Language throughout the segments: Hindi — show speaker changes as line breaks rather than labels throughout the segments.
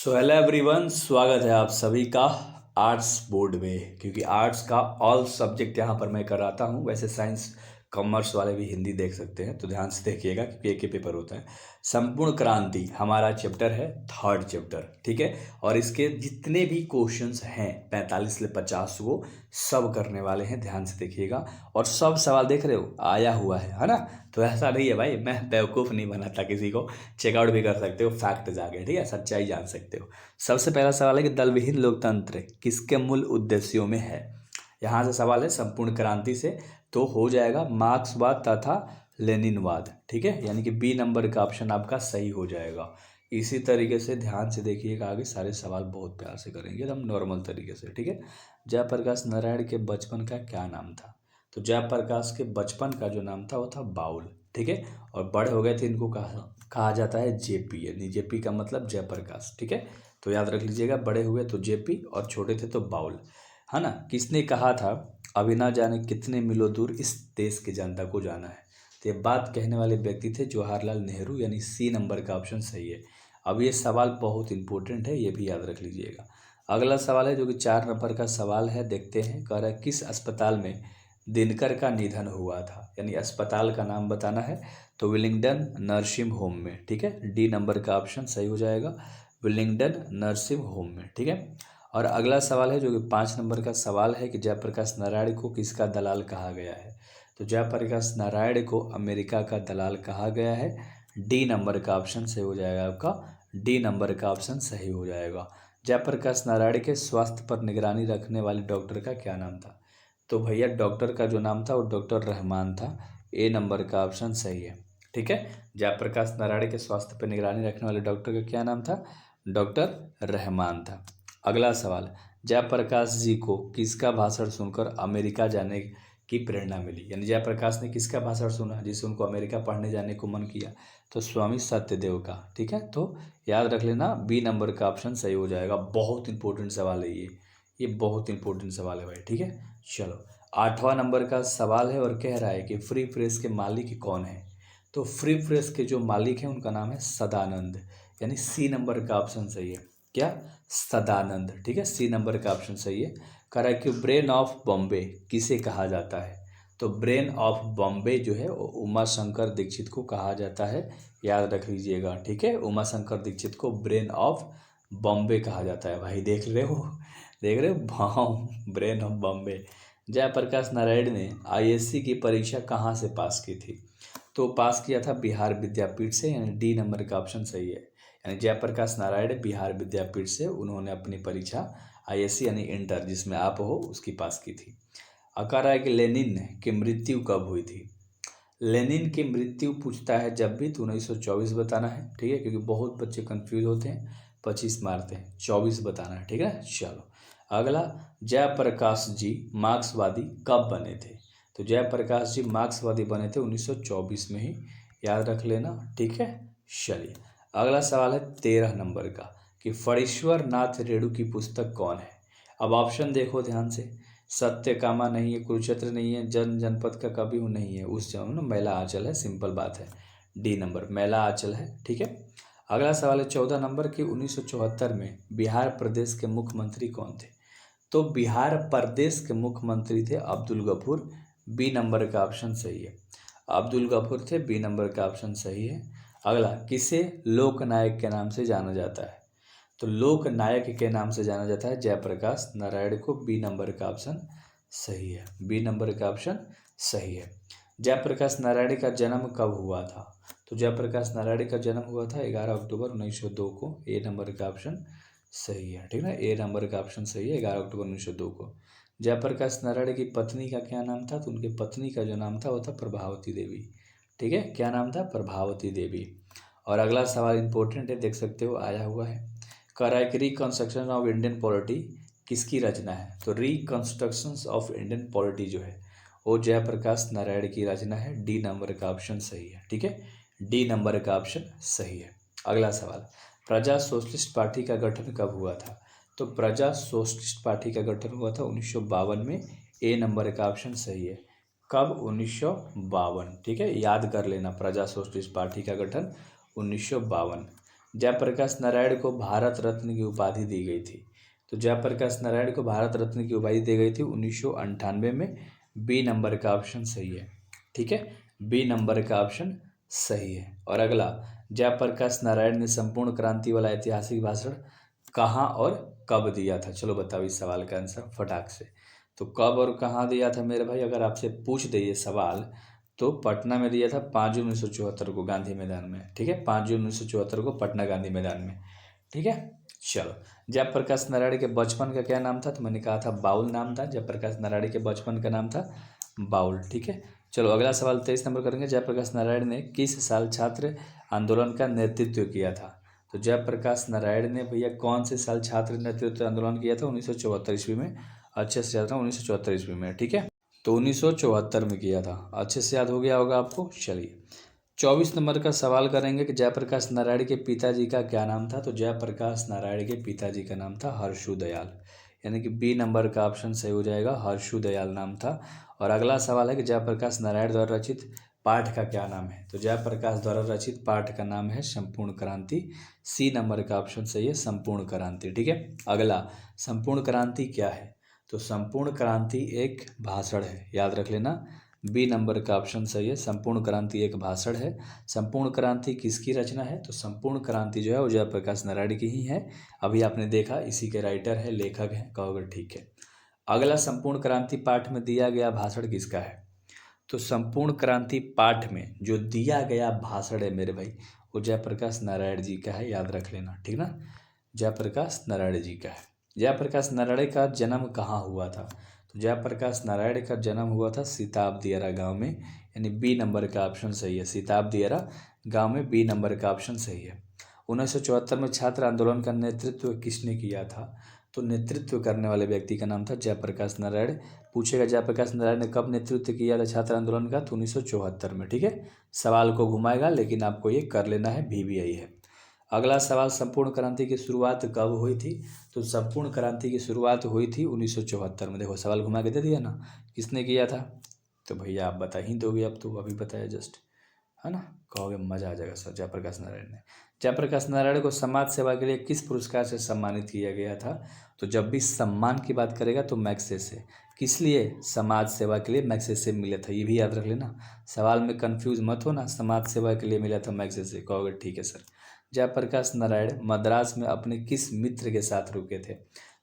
सो हेलो एवरीवन, स्वागत है आप सभी का आर्ट्स बोर्ड में। क्योंकि आर्ट्स का ऑल सब्जेक्ट यहाँ पर मैं कराता हूँ। वैसे साइंस कॉमर्स वाले भी हिंदी देख सकते हैं, तो ध्यान से देखिएगा क्योंकि एक ही पेपर होता है। संपूर्ण क्रांति हमारा चैप्टर है, थर्ड चैप्टर, ठीक है। और इसके जितने भी क्वेश्चंस हैं 45 से 50 वो सब करने वाले हैं, ध्यान से देखिएगा। और सब सवाल देख रहे हो आया हुआ है ना। तो ऐसा नहीं है भाई, मैं बेवकूफ़ नहीं बनाता किसी को। चेकआउट भी कर सकते हो, फैक्ट जाके, ठीक है, सच्चाई जान सकते हो। सबसे पहला सवाल है कि दल विहीन लोकतंत्र किसके मूल उद्देश्यों में है। यहाँ से सवाल है संपूर्ण क्रांति से, तो हो जाएगा मार्क्सवाद तथा लेनिनवाद, ठीक है। यानी कि बी नंबर का ऑप्शन आपका सही हो जाएगा। इसी तरीके से ध्यान से देखिएगा, आगे सारे सवाल बहुत प्यार से करेंगे एकदम नॉर्मल तरीके से, ठीक है। जयप्रकाश नारायण के बचपन का क्या नाम था। तो जयप्रकाश के बचपन का जो नाम था वो था बाउल, ठीक है। और बड़े हो गए थे, इनको कहा जाता है जेपी, यानी जेपी का मतलब जयप्रकाश, ठीक है। तो याद रख लीजिएगा, बड़े हुए तो जेपी और छोटे थे तो बाउल, है ना। किसने कहा था अभी ना जाने कितने मिलों दूर इस देश की जनता को जाना है। तो ये बात कहने वाले व्यक्ति थे जवाहरलाल नेहरू, यानी सी नंबर का ऑप्शन सही है। अब ये सवाल बहुत इंपॉर्टेंट है, ये भी याद रख लीजिएगा। अगला सवाल है जो कि 4 नंबर का सवाल है, देखते हैं। कह रहा है किस अस्पताल में दिनकर का निधन हुआ था, यानी अस्पताल का नाम बताना है। तो विलिंगडन नर्सिंग होम में, ठीक है। डी नंबर का ऑप्शन सही हो जाएगा, विलिंगडन नर्सिंग होम में, ठीक है। और अगला सवाल है जो कि 5 नंबर का सवाल है कि जयप्रकाश नारायण को किसका दलाल कहा गया है। तो जयप्रकाश नारायण को अमेरिका का दलाल कहा गया है। डी नंबर का ऑप्शन सही हो जाएगा आपका, डी नंबर का ऑप्शन सही हो जाएगा। जयप्रकाश नारायण के स्वास्थ्य पर निगरानी रखने वाले डॉक्टर का क्या नाम था। तो भैया डॉक्टर का जो नाम था वो डॉक्टर रहमान था। ए नंबर का ऑप्शन सही है, ठीक है। जयप्रकाश नारायण के स्वास्थ्य पर निगरानी रखने वाले डॉक्टर का क्या नाम था, डॉक्टर रहमान था। अगला सवाल, जयप्रकाश जी को किसका भाषण सुनकर अमेरिका जाने की प्रेरणा मिली। यानी जयप्रकाश ने किसका भाषण सुना जिससे उनको अमेरिका पढ़ने जाने को मन किया। तो स्वामी सत्यदेव का, ठीक है। तो याद रख लेना, बी नंबर का ऑप्शन सही हो जाएगा। बहुत इंपॉर्टेंट सवाल है ये बहुत इंपॉर्टेंट सवाल है भाई, ठीक है। चलो 8वां नंबर का सवाल है और कह रहा है कि फ्री प्रेस के मालिक कौन है। तो फ्री प्रेस के जो मालिक हैं उनका नाम है सदानंद, यानी सी नंबर का ऑप्शन सही है। क्या, सदानंद, ठीक है। सी नंबर का ऑप्शन सही है। कह रहा है कि ब्रेन ऑफ बॉम्बे किसे कहा जाता है। तो ब्रेन ऑफ बॉम्बे जो है वो उमा शंकर दीक्षित को कहा जाता है, याद रख लीजिएगा, ठीक है। उमा शंकर दीक्षित को ब्रेन ऑफ बॉम्बे कहा जाता है। भाई देख रहे हो, देख रहे हो, भाव ब्रेन ऑफ बॉम्बे। जयप्रकाश नारायण ने आईएससी की परीक्षा कहाँ से पास की थी। तो पास किया था बिहार विद्यापीठ से, यानी डी नंबर का ऑप्शन सही है। यानी जयप्रकाश नारायण बिहार विद्यापीठ से उन्होंने अपनी परीक्षा आईएससी यानी इंटर जिसमें आप हो उसकी पास की थी। कह रहा है कि लेनिन की मृत्यु कब हुई थी। लेनिन की मृत्यु पूछता है जब भी, तो 1924 बताना है, ठीक है। क्योंकि बहुत बच्चे कंफ्यूज होते हैं, 25 मारते हैं, 24 बताना है, ठीक है। चलो अगला, जयप्रकाश जी मार्क्सवादी कब बने थे। तो जयप्रकाश जी मार्क्सवादी बने थे 1924 में ही, याद रख लेना, ठीक है। चलिए अगला सवाल है 13 नंबर का कि फणीश्वर नाथ रेणु की पुस्तक कौन है। अब ऑप्शन देखो ध्यान से, सत्यकामा नहीं है, कुरुक्षेत्र नहीं है, जन जनपद का कवि हूँ नहीं है, उस जन्म ना मैला आंचल है, सिंपल बात है, डी नंबर मैला आंचल है, ठीक है। अगला सवाल है 14 नंबर की 1974 में बिहार प्रदेश के मुख्यमंत्री कौन थे। तो बिहार प्रदेश के मुख्यमंत्री थे अब्दुल गफूर, बी नंबर का ऑप्शन सही है। अब्दुल गफूर थे, बी नंबर का ऑप्शन सही है। अगला, किसे लोकनायक के नाम से जाना जाता है। तो लोक नायक के नाम से जाना जाता है जयप्रकाश नारायण को, बी नंबर का ऑप्शन सही है, बी नंबर का ऑप्शन सही है। जयप्रकाश नारायण का जन्म कब हुआ था। तो जयप्रकाश नारायण का जन्म हुआ था 11 अक्टूबर 1902 को, ए नंबर का ऑप्शन सही है, ठीक है ना, ए नंबर का ऑप्शन सही है, 11 अक्टूबर 1902 को। जयप्रकाश नारायण की पत्नी का क्या नाम था। तो उनकी पत्नी का जो नाम था वो था प्रभावती देवी, ठीक है। क्या नाम था, प्रभावती देवी। और अगला सवाल इंपॉर्टेंट है, देख सकते हो आया हुआ है। कह रहा है कि रिकंस्ट्रक्शन ऑफ इंडियन पॉलिटी किसकी रचना है। तो रिकंस्ट्रक्शन ऑफ इंडियन पॉलिटी जो है वो जयप्रकाश नारायण की रचना है, डी नंबर का ऑप्शन सही है, ठीक है। डी नंबर का ऑप्शन सही है। अगला सवाल, प्रजा सोशलिस्ट पार्टी का गठन कब हुआ था। तो प्रजा सोशलिस्ट पार्टी का गठन हुआ था 1952 में, ए नंबर का ऑप्शन सही है। कब, 1952, ठीक है, याद कर लेना, प्रजा सोशलिस्ट पार्टी का गठन 1952। जयप्रकाश नारायण को भारत रत्न की उपाधि दी गई थी। तो जयप्रकाश नारायण को भारत रत्न की उपाधि दी गई थी 1998 में। बी नंबर का ऑप्शन सही है। ठीक है, बी नंबर का ऑप्शन सही है। और अगला, जयप्रकाश नारायण ने संपूर्ण क्रांति वाला ऐतिहासिक भाषण कहाँ और कब दिया था? चलो बताओ इस सवाल का आंसर फटाक से। तो कब और कहाँ दिया था मेरे भाई, अगर आपसे पूछ दे ये सवाल, तो पटना में दिया था 5 जून 1974 को गांधी मैदान में। ठीक है, 5 जून 1974 को पटना गांधी मैदान में। ठीक है, चलो। जयप्रकाश नारायण के बचपन का क्या नाम था? तो मैंने कहा था बाउल नाम था। जयप्रकाश नारायण के बचपन का नाम था बाउल। ठीक है, चलो अगला सवाल 23 नंबर करेंगे। जयप्रकाश नारायण ने किस साल छात्र आंदोलन का नेतृत्व किया था? तो जयप्रकाश नारायण ने भैया कौन से साल छात्र नेतृत्व आंदोलन किया था? 1974 ईस्वी में। अच्छे से याद रहा, 1974 ईस्वी में। ठीक है, तो 1974 में किया था। अच्छे से याद हो गया होगा आपको। चलिए 24 नंबर का सवाल करेंगे कि जयप्रकाश नारायण के पिताजी का क्या नाम था? तो जयप्रकाश नारायण के पिताजी का नाम था हर्षु दयाल, यानी कि बी नंबर का ऑप्शन सही हो जाएगा, हर्षु दयाल नाम था। और अगला सवाल है कि जयप्रकाश नारायण द्वारा रचित पाठ का क्या नाम है? तो जयप्रकाश द्वारा रचित पाठ का नाम है संपूर्ण क्रांति। सी नंबर का ऑप्शन सही है, संपूर्ण क्रांति। ठीक है, अगला, संपूर्ण क्रांति क्या है? तो संपूर्ण क्रांति एक भाषण है, याद रख लेना। बी नंबर का ऑप्शन सही है, संपूर्ण क्रांति एक भाषण है। संपूर्ण क्रांति किसकी रचना है? तो संपूर्ण क्रांति जो है वो जयप्रकाश नारायण की ही है। अभी आपने देखा, इसी के राइटर है, लेखक हैं, कहोगे ठीक है। अगला, संपूर्ण क्रांति पाठ में दिया गया भाषण किसका है? तो संपूर्ण क्रांति पाठ में जो दिया गया भाषण है मेरे भाई, वो जयप्रकाश नारायण जी का है, याद रख लेना। ठीक ना, जयप्रकाश नारायण जी का है। जयप्रकाश नारायण का जन्म कहाँ हुआ था? तो जयप्रकाश नारायण का जन्म हुआ था सीताब दियारा गाँव में, यानी बी नंबर का ऑप्शन सही है, सीताब दियारा गाँव में। बी नंबर का ऑप्शन सही है। 1974 में छात्र आंदोलन का नेतृत्व किसने किया था? तो नेतृत्व करने वाले व्यक्ति का नाम था जयप्रकाश नारायण। पूछेगा जयप्रकाश नारायण ने कब नेतृत्व किया था छात्र आंदोलन का? तो 1974 में। ठीक है, सवाल को घुमाएगा, लेकिन आपको ये कर लेना है, VBI है। अगला सवाल, संपूर्ण क्रांति की शुरुआत कब हुई थी? तो संपूर्ण क्रांति की शुरुआत हुई थी 1974 में। देखो सवाल घुमा के दे दिया ना, किसने किया था? तो भैया आप बता ही दोगे, अब तो अभी बताया जस्ट, है ना। कहोगे मजा आ जाएगा सर। जयप्रकाश नारायण ने, जयप्रकाश नारायण को समाज सेवा के लिए किस पुरस्कार से सम्मानित किया गया था? तो जब भी सम्मान की बात करेगा तो मैग्सेसे। किस लिए? समाज सेवा के लिए मैग्सेसे मिला था, ये भी याद रख लेना। सवाल में कंफ्यूज मत होना, समाज सेवा के लिए मिला था मैग्सेसे। कहोगे ठीक है सर। जयप्रकाश नारायण मद्रास में अपने किस मित्र के साथ रुके थे?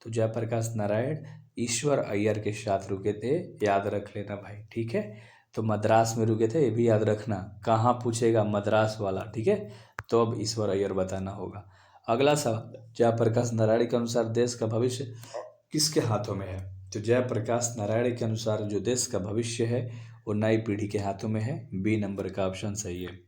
तो जयप्रकाश नारायण ईश्वर अय्यर के साथ रुके थे, याद रख लेना भाई। ठीक है, तो मद्रास में रुके थे, ये भी याद रखना। कहाँ पूछेगा? मद्रास वाला। ठीक है, तो अब ईश्वर अय्यर बताना होगा। अगला सवाल, जयप्रकाश नारायण के अनुसार देश का भविष्य किसके हाथों में है? तो जयप्रकाश नारायण के अनुसार जो देश का भविष्य है वो नई पीढ़ी के हाथों में है। बी नंबर का ऑप्शन सही है,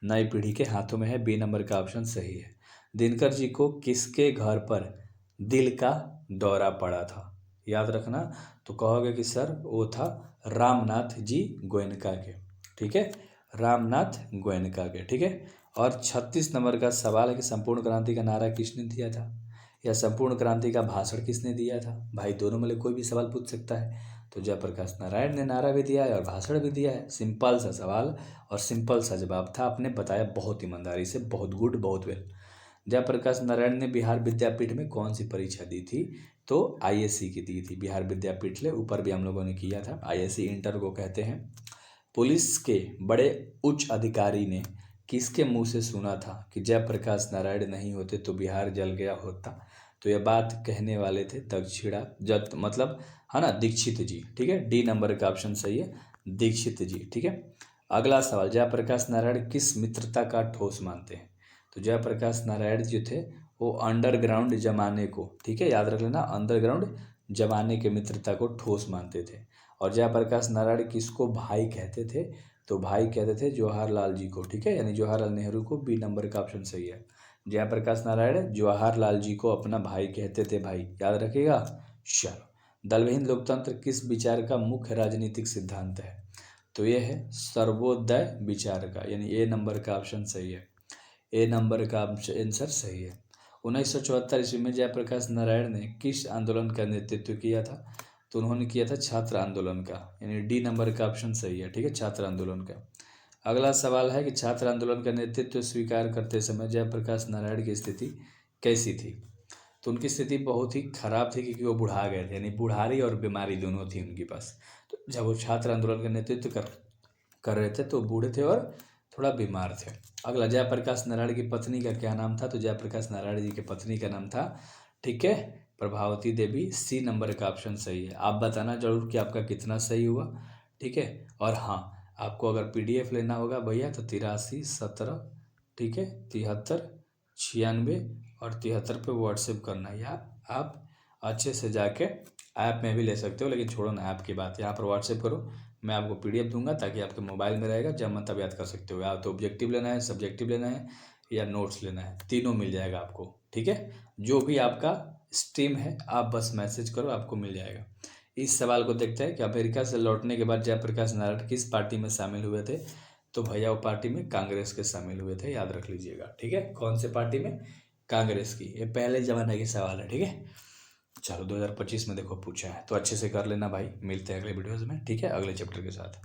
नई पीढ़ी के हाथों में है। बी नंबर का ऑप्शन सही है। दिनकर जी को किसके घर पर दिल का दौरा पड़ा था? याद रखना। तो कहोगे कि सर वो था रामनाथ जी गोयनका के। ठीक है, रामनाथ गोयनका के। ठीक है, और 36 नंबर का सवाल है कि संपूर्ण क्रांति का नारा किसने दिया था, या संपूर्ण क्रांति का भाषण किसने दिया था? भाई दोनों में से कोई भी सवाल पूछ सकता है। तो जयप्रकाश नारायण ने नारा भी दिया है और भाषण भी दिया है। सिंपल सा सवाल और सिंपल सा जवाब था, आपने बताया बहुत ईमानदारी से, बहुत गुड, बहुत वेल। जयप्रकाश नारायण ने बिहार विद्यापीठ में कौन सी परीक्षा दी थी? तो ISC की दी थी। बिहार विद्यापीठ ले ऊपर भी हम लोगों ने किया था, ISC इंटर को कहते हैं। पुलिस के बड़े उच्च अधिकारी ने किसके मुंह से सुना था कि जयप्रकाश नारायण नहीं होते तो बिहार जल गया होता? तो यह बात कहने वाले थे दक्षिणा जत, मतलब है ना, दीक्षित जी। ठीक है, डी नंबर का ऑप्शन सही है, दीक्षित जी। ठीक है, अगला सवाल, जयप्रकाश नारायण किस मित्रता का ठोस मानते हैं? तो जयप्रकाश नारायण जो थे वो अंडरग्राउंड जमाने को, ठीक है, याद रख लेना, अंडरग्राउंड जमाने के मित्रता को ठोस मानते थे। और जयप्रकाश नारायण किसको भाई कहते थे? तो भाई कहते थे जवाहरलाल जी को। ठीक है, यानी जवाहरलाल नेहरू को। बी नंबर का ऑप्शन सही है। जयप्रकाश नारायण जवाहरलाल जी को अपना भाई कहते थे, भाई, याद रखिएगा। चलो, दलविहीन लोकतंत्र किस विचार का मुख्य राजनीतिक सिद्धांत है? तो ये है सर्वोदय विचार का, यानी ए नंबर का ऑप्शन सही है। ए नंबर का आंसर सही है। 1974 ईस्वी में जयप्रकाश नारायण ने किस आंदोलन का नेतृत्व किया था? तो उन्होंने किया था छात्र आंदोलन का, यानी डी नंबर का ऑप्शन सही है। ठीक है, छात्र आंदोलन का। अगला सवाल है कि छात्र आंदोलन का नेतृत्व स्वीकार करते समय जयप्रकाश नारायण की स्थिति कैसी थी। तो उनकी स्थिति बहुत ही खराब थी, क्योंकि वो बुढ़ा गए थे, यानी बुढ़ारी और बीमारी दोनों थी उनके पास। तो जब वो छात्र आंदोलन का नेतृत्व कर रहे थे तो बूढ़े थे और थोड़ा बीमार थे। अगला, जयप्रकाश नारायण की पत्नी का क्या नाम था। तो जयप्रकाश नारायण जी की पत्नी का नाम था, ठीक है, प्रभावती देवी। सी नंबर का ऑप्शन सही है। आप बताना जरूर कि आपका कितना सही हुआ, ठीक है। और हाँ, आपको अगर PDF लेना होगा भैया तो 83 17, ठीक है, 73 96 और 73 पे व्हाट्सएप करना, या आप अच्छे से जाके ऐप में भी ले सकते हो, लेकिन छोड़ो ना ऐप की बात, यहाँ पर व्हाट्सएप करो, मैं आपको PDF दूंगा ताकि आपके मोबाइल में रहेगा, जब मन तब याद कर सकते हो। या तो ऑब्जेक्टिव लेना है, सब्जेक्टिव लेना है, या नोट्स लेना है, तीनों मिल जाएगा आपको, ठीक है। जो भी आपका स्ट्रीम है आप बस मैसेज करो, आपको मिल जाएगा। इस सवाल को देखते हैं कि अमेरिका से लौटने के बाद जयप्रकाश नारायण किस पार्टी में शामिल हुए थे। तो भैया वो पार्टी में कांग्रेस के शामिल हुए थे, याद रख लीजिएगा, ठीक है। कौन से पार्टी में? कांग्रेस की। ये पहले ज़माने की सवाल है, ठीक है। चलो 2025 में देखो पूछा है, तो अच्छे से कर लेना भाई। मिलते हैं अगले वीडियोज़ में, ठीक है, अगले चैप्टर के साथ।